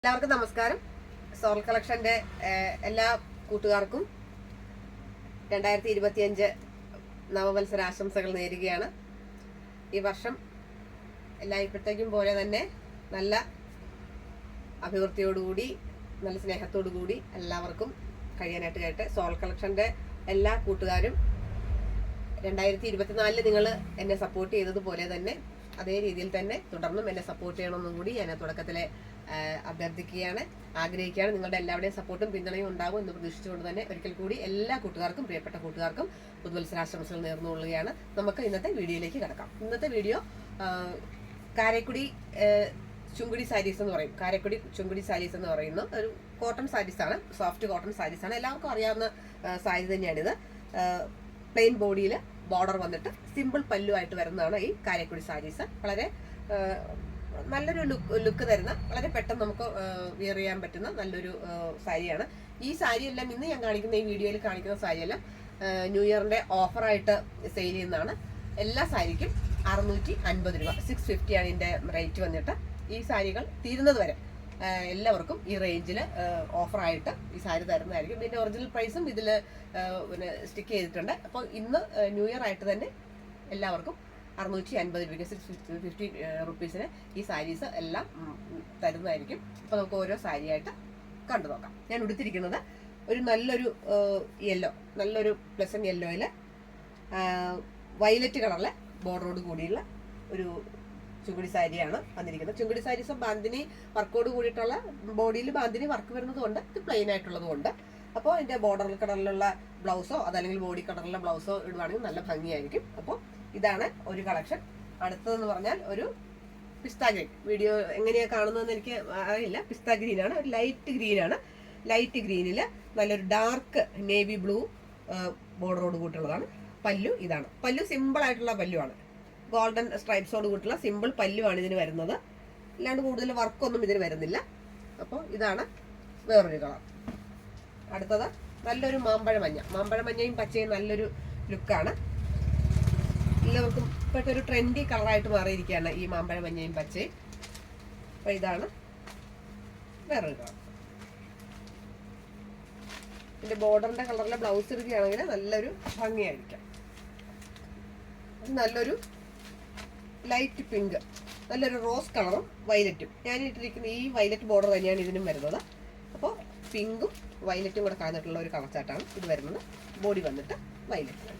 എല്ലാവർക്കും നമസ്കാരം. സോൾ കളക്ഷന്റെ എല്ലാ കൂട്ടുകാർക്കും 2025 നവവത്സര ആശംസകൾ നേരുകയാണ്. ഈ വർഷം എല്ലായ്പ്പോഴത്തേക്കും പോലെ തന്നെ നല്ല അഭിവൃദ്ധിയോടുകൂടി നല്ല സ്നേഹത്തോടു കൂടി എല്ലാവർക്കും കഴിയാനായിട്ട് കേട്ടെ. സോൾ കളക്ഷന്റെ എല്ലാ കൂട്ടുകാരും 2024 നിങ്ങൾ എന്നെ സപ്പോർട്ട് ചെയ്തതുപോലെ തന്നെ അതേ രീതിയിൽ തന്നെ തുടർന്നും എന്നെ സപ്പോർട്ട് ചെയ്യണമെന്നും കൂടി ഞാൻ തുടക്കത്തിലെ അഭ്യർത്ഥിക്കുകയാണ്, ആഗ്രഹിക്കുകയാണ്. നിങ്ങളുടെ എല്ലാവരുടെയും സപ്പോർട്ടും പിന്തുണയും ഉണ്ടാകും എന്ന് പ്രതീക്ഷിച്ചുകൊണ്ട് തന്നെ ഒരിക്കൽ കൂടി എല്ലാ കൂട്ടുകാർക്കും, പ്രിയപ്പെട്ട കൂട്ടുകാർക്കും പുതുവത്സരാശംസകൾ നേർന്നുകൊള്ളുകയാണ്. നമുക്ക് ഇന്നത്തെ വീഡിയോയിലേക്ക് കിടക്കാം. ഇന്നത്തെ വീഡിയോ കാരക്കുടി ചുങ്കുടി സാരീസ് എന്ന് പറയും. കാരക്കുടി ചുങ്കുടി സാരീസ് എന്ന് പറയുന്ന ഒരു കോട്ടൺ സാരീസ് ആണ്, സോഫ്റ്റ് കോട്ടൺ സാരീസ് ആണ്. എല്ലാവർക്കും അറിയാവുന്ന സാരി തന്നെയാണിത്. പ്ലെയിൻ ബോഡിയിൽ ബോർഡർ വന്നിട്ട് സിമ്പിൾ പല്ലുമായിട്ട് വരുന്നതാണ് ഈ കാരക്കുടി സാരീസ്. വളരെ നല്ലൊരു ലുക്ക് തരുന്ന, വളരെ പെട്ടെന്ന് നമുക്ക് വിയർ ചെയ്യാൻ പറ്റുന്ന നല്ലൊരു സാരിയാണ്. ഈ സാരിയെല്ലാം ഇന്ന് ഞാൻ കാണിക്കുന്ന, ഈ വീഡിയോയിൽ കാണിക്കുന്ന സാരിയെല്ലാം ന്യൂ ഇയറിന്റെ ഓഫറായിട്ട് സെയിൽ ചെയ്യുന്നതാണ്. എല്ലാ സാരിക്കും 650 രൂപ, 650 ആണ് ഇതിന്റെ റേറ്റ് വന്നിട്ട്. ഈ സാരികൾ തീരുന്നത് വരെ എല്ലാവർക്കും ഈ റേഞ്ചിൽ ഓഫറായിട്ട് ഈ സാരി തരുന്നതായിരിക്കും. ഇതിന്റെ ഒറിജിനൽ പ്രൈസും ഇതിൽ പിന്നെ സ്റ്റിക്ക് ചെയ്തിട്ടുണ്ട്. അപ്പോൾ ഇന്ന് ന്യൂ ഇയർ ആയിട്ട് തന്നെ എല്ലാവർക്കും 650 രൂപയ്ക്ക് 650 റുപ്പീസിന് ഈ സാരീസ് എല്ലാം തരുന്നതായിരിക്കും. അപ്പോൾ നമുക്ക് ഓരോ സാരിയായിട്ട് കണ്ടു നോക്കാം. ഞാൻ ഉടുത്തിരിക്കുന്നത് ഒരു നല്ലൊരു യെല്ലോ, നല്ലൊരു പ്ലസന്റ് യെല്ലോയിൽ വയലറ്റ് കളറിലെ ബോർഡറോട് കൂടിയുള്ള ഒരു ചുങ്കുടി സാരിയാണ് വന്നിരിക്കുന്നത്. ചുങ്കുടി സാരീസ് ബാന്തിനി വർക്കോട് കൂടിയിട്ടുള്ള, ബോഡിയിൽ ബാന്തിനി വർക്ക് വരുന്നത് കൊണ്ട് ഇത് പ്ലെയിൻ ആയിട്ടുള്ളത് കൊണ്ട്. അപ്പോൾ ഇതിന്റെ ബോർഡർ കളറിലുള്ള ബ്ലൗസോ അതല്ലെങ്കിൽ ബോഡി കളറിലുള്ള ബ്ലൗസോ ഇടുവാണെങ്കിൽ നല്ല ഭംഗിയായിരിക്കും. അപ്പോൾ ഇതാണ് ഒരു കളക്ഷൻ. അടുത്തതെന്ന് പറഞ്ഞാൽ ഒരു പിസ്ത ഗ്രീൻ. വീഡിയോ എങ്ങനെയാണ് കാണുന്നതെന്ന് എനിക്ക് അറിയില്ല. പിസ്ത ഗ്രീൻ ആണ്, ഒരു ലൈറ്റ് ഗ്രീൻ ആണ്. ലൈറ്റ് ഗ്രീനിൽ നല്ലൊരു ഡാർക്ക് നേവി ബ്ലൂ ബോർഡറോട് കൂട്ടുള്ളതാണ്. പല്ലു ഇതാണ്. പല്ലു സിമ്പിൾ ആയിട്ടുള്ള പല്ലുവാണ്. ഗോൾഡൻ സ്ട്രൈപ്സോട് കൂട്ടുള്ള സിമ്പിൾ പല്ലുവാണ് ഇതിന് വരുന്നത്. അല്ലാണ്ട് കൂടുതൽ വർക്കൊന്നും ഇതിന് വരുന്നില്ല. അപ്പോൾ ഇതാണ് വേറൊരു കളർ. അടുത്തത് നല്ലൊരു മാമ്പഴ മഞ്ഞ. മാമ്പഴ മഞ്ഞയും പച്ചയും നല്ലൊരു ലുക്കാണ്. എല്ലാവർക്കും ഇപ്പോഴത്തെ ഒരു ട്രെൻഡി കളറായിട്ട് മാറിയിരിക്കുകയാണ് ഈ മാമ്പഴ മഞ്ഞയും പച്ചയും. അപ്പോൾ ഇതാണ് വേറൊരു കളർ. ഇതിന്റെ ബോർഡറിന്റെ കളറിലെ ബ്ലൗസ് ഇടുകയാണെങ്കിൽ നല്ലൊരു ഭംഗിയായിരിക്കാം. നല്ലൊരു ലൈറ്റ് പിങ്ക്, നല്ലൊരു റോസ് കളറും വയലറ്റും. ഞാൻ ഇട്ടിരിക്കുന്ന ഈ വയലറ്റ് ബോർഡർ തന്നെയാണ് ഇതിനും വരുന്നത്. അപ്പോൾ പിങ്കും വയലറ്റും കൂടെ കാണുന്നിട്ടുള്ള ഒരു കളർ ചാർട്ടാണ് ഇത് വരുന്നത്. ബോഡി വന്നിട്ട് വയലറ്റ്.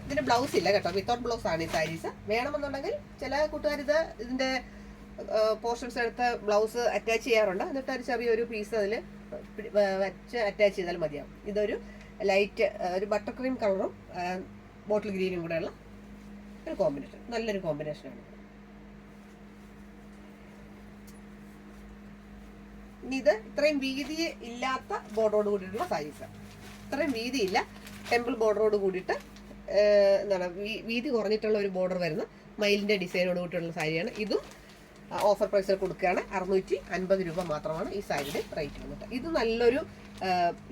ഇതിന് ബ്ലൗസ് ഇല്ല കേട്ടോ, വിത്തൗട്ട് ബ്ലൗസ് ആണ് ഈ സാരീസ്. വേണമെന്നുണ്ടെങ്കിൽ ചില കൂട്ടുകാർ ഇതിന്റെ പോർഷൻസ് എടുത്ത് ബ്ലൗസ് അറ്റാച്ച് ചെയ്യാറുണ്ട്. എന്നിട്ട് ഒരു ചെറിയൊരു പീസ് അതിൽ വെച്ച് അറ്റാച്ച് ചെയ്താൽ മതിയാവും. ഇതൊരു ലൈറ്റ് ഒരു ബട്ടർ ക്രീം കളറും ബോട്ടിൽ ഗ്രീനും കൂടെയുള്ള ഒരു കോമ്പിനേഷൻ, നല്ലൊരു കോമ്പിനേഷനാണ്. ഇത് ഇത്രയും വീതി ഇല്ലാത്ത ബോർഡറോട് കൂടിയിട്ടുള്ള സാരീസ്. ഇത്രയും വീതിയില്ല, ടെമ്പിൾ ബോർഡറോട് കൂടിയിട്ട് എന്താണ് വീതി കുറഞ്ഞിട്ടുള്ള ഒരു ബോർഡർ വരുന്ന മയിലിന്റെ ഡിസൈനോട് കൂടിയിട്ടുള്ള സാരിയാണ്. ഇതും ഓഫർ പ്രൈസിൽ കൊടുക്കുകയാണ്. 650 രൂപ മാത്രമാണ് ഈ സാരിയുടെ റേറ്റ് വന്നിട്ട്. ഇത് നല്ലൊരു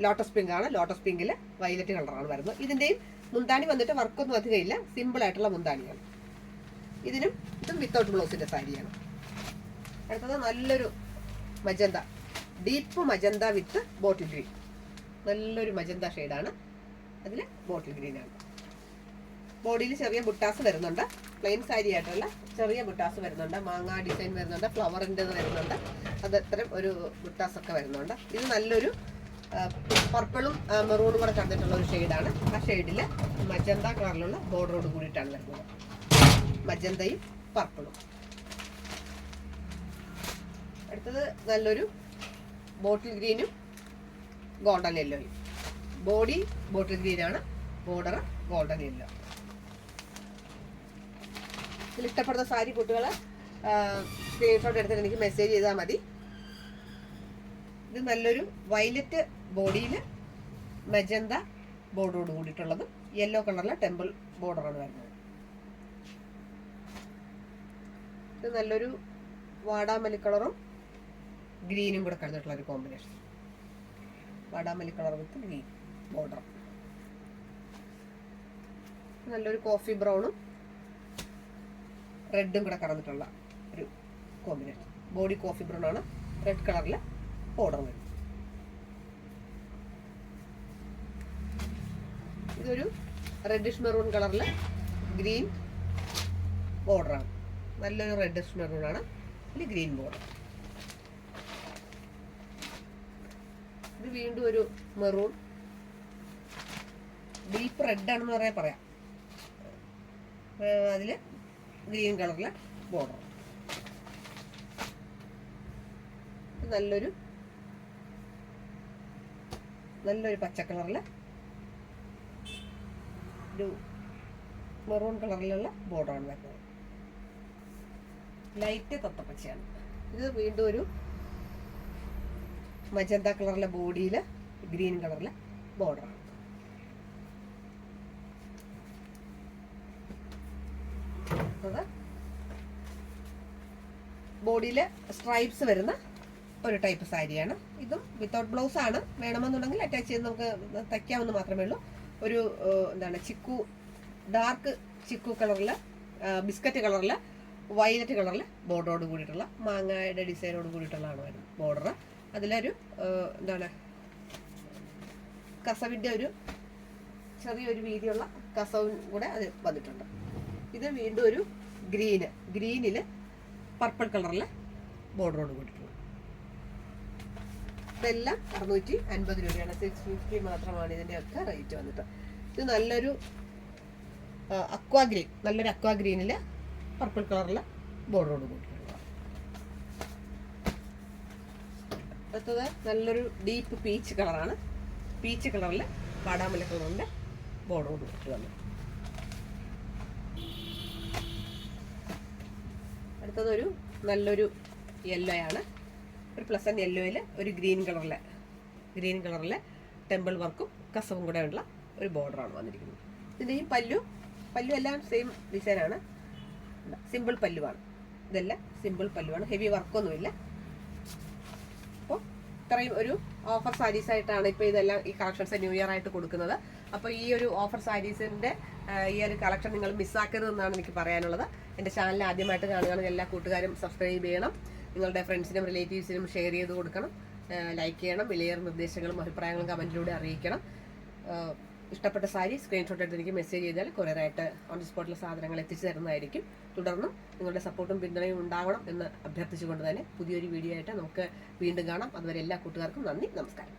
ലോട്ടസ് പിങ്ക് ആണ്. ലോട്ടസ് പിങ്കിൽ വയലറ്റ് കളറാണ് വരുന്നത്. ഇതിന്റെയും മുന്താണി വന്നിട്ട് വർക്കൊന്നും അധികം ഇല്ല, സിമ്പിൾ ആയിട്ടുള്ള മുന്താണിയാണ്. ഇതും വിത്തൗട്ട് ബ്ലൗസിന്റെ സാരിയാണ്. അടുത്തത് നല്ലൊരു മജന്ത, ഡീപ്പ് മജന്ത വിത്ത് ബോട്ടിൽ ഗ്രീൻ. നല്ലൊരു മജന്ത ഷെയ്ഡാണ്, അതിൽ ബോട്ടിൽ ഗ്രീൻ ആണ്. ബോഡിയിൽ ചെറിയ ബുട്ടാസ് വരുന്നുണ്ട്. പ്ലെയിൻ സാരി ആയിട്ടുള്ള ചെറിയ ബുട്ടാസ് വരുന്നുണ്ട്. മാങ്ങ ഡിസൈൻ വരുന്നുണ്ട്, ഫ്ലവറിൻ്റെ വരുന്നുണ്ട്. അത് ഇത്തരം ഒരു ബുട്ടാസ് ഒക്കെ വരുന്നുണ്ട്. ഇത് നല്ലൊരു പർപ്പിളും മെറൂണും കൂടെ കണ്ടിട്ടുള്ള ഒരു ഷെയ്ഡാണ്. ആ ഷെയ്ഡിൽ മജന്ത കളറിലുള്ള ബോർഡറോട് കൂടിയിട്ടാണ് വരുന്നത്. മജന്തയും പർപ്പിളും. അടുത്തത് നല്ലൊരു ബോട്ടിൽ ഗ്രീനും ഗോൾഡൻ യെല്ലോയും. ബോഡി ബോട്ടിൽ ഗ്രീനാണ്, ബോർഡർ ഗോൾഡൻ യെല്ലോ. ഇതിൽ ഇഷ്ടപ്പെടുന്ന സാരി കുട്ടികൾ സ്ക്രീൻഷോട്ട് എടുത്തിട്ട് എനിക്ക് മെസ്സേജ് ചെയ്താൽ മതി. ഇത് നല്ലൊരു വയലറ്റ് ബോഡിയിൽ മജന്ത ബോർഡറോട് കൂടിയിട്ടുള്ളതും യെല്ലോ കളറിലെ ടെമ്പിൾ ബോർഡറാണ് വരുന്നത്. ഇത് നല്ലൊരു വാടാമല്ലി കളറും ഗ്രീനും കൂടെ കടന്നിട്ടുള്ള ഒരു കോമ്പിനേഷൻ. വാടാമല്ലി കളർ വിത്ത് ഗ്രീൻ ബോർഡർ. നല്ലൊരു കോഫി ബ്രൗണും റെഡും കൂടെ കടന്നിട്ടുള്ള ഒരു കോമ്പിനേഷൻ. ബോഡി കോഫി ബ്രൗൺ ആണ്, റെഡ് കളറിൽ ബോർഡർ വരും. ഇതൊരു റെഡിഷ് മെറൂൺ കളറിൽ ഗ്രീൻ ബോർഡറാണ്. നല്ലൊരു റെഡിഷ് മെറൂൺ ആണ്, ഇതിൽ ഗ്രീൻ ബോർഡർ. ഇത് വീണ്ടും ഒരു മെറൂൺ, ഡീപ്പ് റെഡ് ആണെന്ന് പറയാം. അതിൽ ഗ്രീൻ കളറിലെ ബോർഡർ. നല്ലൊരു പച്ച കളറിൽ ഒരു മെറൂൺ കളറിലുള്ള ബോർഡറാണ് വരുന്നത്. ലൈറ്റ് തത്തപ്പച്ചയാണ്. ഇത് വീണ്ടും ഒരു മജന്ത കളറിലെ ബോഡിയിൽ ഗ്രീൻ കളറിലെ ബോർഡറാണ്. ബോഡിയിൽ സ്ട്രൈപ്സ് വരുന്ന ഒരു ടൈപ്പ് സാരിയാണ്. ഇതും വിത്തൗട്ട് ബ്ലൗസ് ആണ്. വേണമെന്നുണ്ടെങ്കിൽ അറ്റാച്ച് ചെയ്ത് നമുക്ക് തയ്ക്കാമെന്ന് മാത്രമേ ഉള്ളൂ. ഒരു ചിക്കു, ഡാർക്ക് ചിക്കു കളറിൽ, ബിസ്ക്കറ്റ് കളറിൽ, വയലറ്റ് കളറിൽ ബോർഡറോട് കൂടിയിട്ടുള്ള മാങ്ങയുടെ ഡിസൈനോട് കൂടിയിട്ടുള്ളതാണ് വരുന്നത് ബോർഡർ. അതിലൊരു കസവിൻ്റെ ഒരു ചെറിയൊരു വീതിയുള്ള കസവും കൂടെ അത് വന്നിട്ടുണ്ട്. ഇത് വീണ്ടും ഒരു ഗ്രീനിൽ പർപ്പിൾ കളറിലെ ബോർഡറോട് കൂടിയിട്ടുള്ളത്. ഇതെല്ലാം 650 രൂപയാണ്. 650 മാത്രമാണ് ഇതിൻ്റെയൊക്കെ റേറ്റ് വന്നിട്ട്. ഇത് നല്ലൊരു അക്വാ ഗ്രീനിൽ പർപ്പിൾ കളറിലെ ബോർഡറോട് കൂടിയിട്ടുള്ളത്. അടുത്തത് നല്ലൊരു ഡീപ്പ് പീച്ച് കളറാണ്. പീച്ച് കളറിൽ വാടാമല്ല കളറിൻ്റെ ബോർഡറോട് കൂടിയിട്ട് വന്നു. അടുത്തതൊരു നല്ലൊരു യെല്ലോ ആണ്. ഒരു പ്ലസന്റ് യെല്ലോയിൽ ഒരു ഗ്രീൻ കളറിലെ ടെമ്പിൾ വർക്കും കസവും കൂടെ ഉള്ള ഒരു ബോർഡറാണ് വന്നിരിക്കുന്നത്. ഇതിൻ്റെയും പല്ലു എല്ലാം സെയിം ഡിസൈനാണ്. സിമ്പിൾ പല്ലുവാണ്. ഇതെല്ലാം സിമ്പിൾ പല്ലുവാണ്. ഹെവി വർക്കൊന്നുമില്ല. അപ്പോൾ ഇത്രയും ഒരു ഓഫർ സാരീസ് ആയിട്ടാണ് ഇപ്പോൾ ഇതെല്ലാം ഈ കളക്ഷൻസ് ന്യൂ ഇയർ ആയിട്ട് കൊടുക്കുന്നത്. അപ്പോൾ ഈ ഒരു ഓഫർ സാരീസിൻ്റെ ഈ ഒരു കളക്ഷൻ നിങ്ങൾ മിസ്സാക്കരുതെന്നാണ് എനിക്ക് പറയാനുള്ളത്. എൻ്റെ ചാനൽ ആദ്യമായിട്ട് കാണുകയാണെങ്കിൽ എല്ലാ കൂട്ടുകാരും സബ്സ്ക്രൈബ് ചെയ്യണം. നിങ്ങളുടെ ഫ്രണ്ട്സിനും റിലേറ്റീവ്സിനും ഷെയർ ചെയ്ത് കൊടുക്കണം. ലൈക്ക് ചെയ്യണം. വിലയേറെ നിർദ്ദേശങ്ങളും അഭിപ്രായങ്ങളും കമൻറ്റിലൂടെ അറിയിക്കണം. ഇഷ്ടപ്പെട്ട സാരി സ്ക്രീൻഷോട്ട് എടുത്ത് എനിക്ക് മെസ്സേജ് ചെയ്താൽ കൊറിയറായിട്ട് ഓൺ ദി സ്പോട്ടിൽ സാധനങ്ങൾ എത്തിച്ചു തരുന്നതായിരിക്കും. തുടർന്നും നിങ്ങളുടെ സപ്പോർട്ടും പിന്തുണയും ഉണ്ടാവണം എന്ന് അഭ്യർത്ഥിച്ചുകൊണ്ട് തന്നെ പുതിയൊരു വീഡിയോ ആയിട്ട് നമുക്ക് വീണ്ടും കാണാം. അതുവരെ എല്ലാ കൂട്ടുകാർക്കും നന്ദി, നമസ്കാരം.